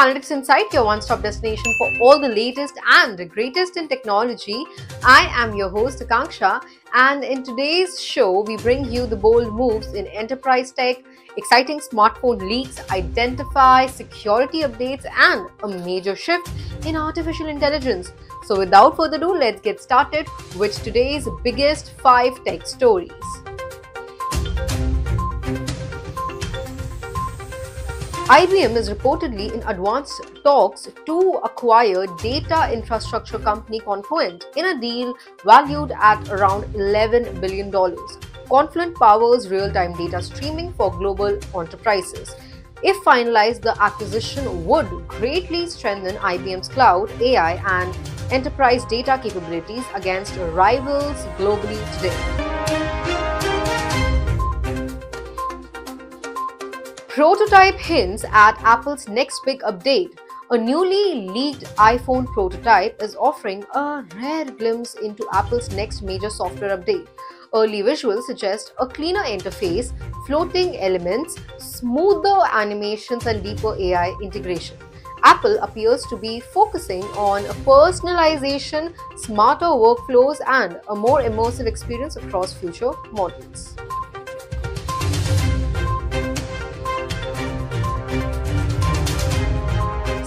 Analytics Insight, your one-stop destination for all the latest and the greatest in technology. I am your host, Akanksha, and in today's show, we bring you the bold moves in enterprise tech, exciting smartphone leaks, identify security updates, and a major shift in artificial intelligence. So without further ado, let's get started with today's biggest 5 tech stories. IBM is reportedly in advanced talks to acquire data infrastructure company Confluent in a deal valued at around $11 billion. Confluent powers real-time data streaming for global enterprises. If finalized, the acquisition would greatly strengthen IBM's cloud, AI, and enterprise data capabilities against rivals globally today. Prototype hints at Apple's next big update. A newly leaked iPhone prototype is offering a rare glimpse into Apple's next major software update. Early visuals suggest a cleaner interface, floating elements, smoother animations, and deeper AI integration. Apple appears to be focusing on personalization, smarter workflows, and a more immersive experience across future models.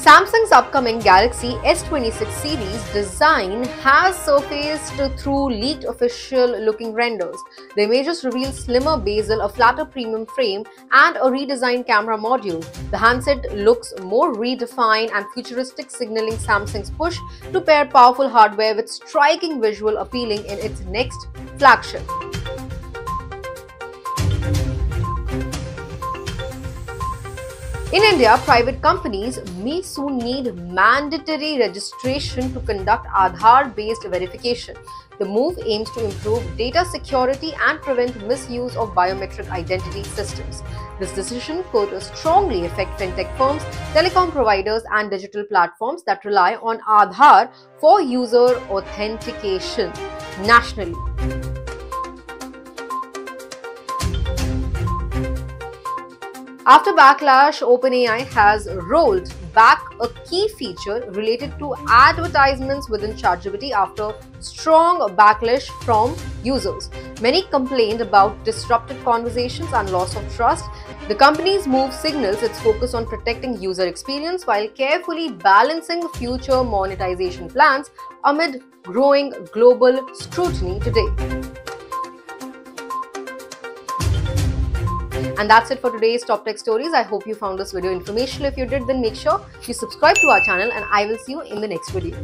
Samsung's upcoming Galaxy S26 series design has surfaced through leaked official-looking renders. The images reveal slimmer bezel, a flatter premium frame, and a redesigned camera module. The handset looks more redefined and futuristic, signaling Samsung's push to pair powerful hardware with striking visual appealing in its next flagship. In India, private companies may soon need mandatory registration to conduct Aadhaar-based verification. The move aims to improve data security and prevent misuse of biometric identity systems. This decision could strongly affect fintech firms, telecom providers, and digital platforms that rely on Aadhaar for user authentication nationally. After backlash, OpenAI has rolled back a key feature related to advertisements within ChatGPT after strong backlash from users. Many complained about disrupted conversations and loss of trust. The company's move signals its focus on protecting user experience while carefully balancing future monetization plans amid growing global scrutiny today. And that's it for today's top tech stories. I hope you found this video informational. If you did, then make sure you subscribe to our channel, and I will see you in the next video.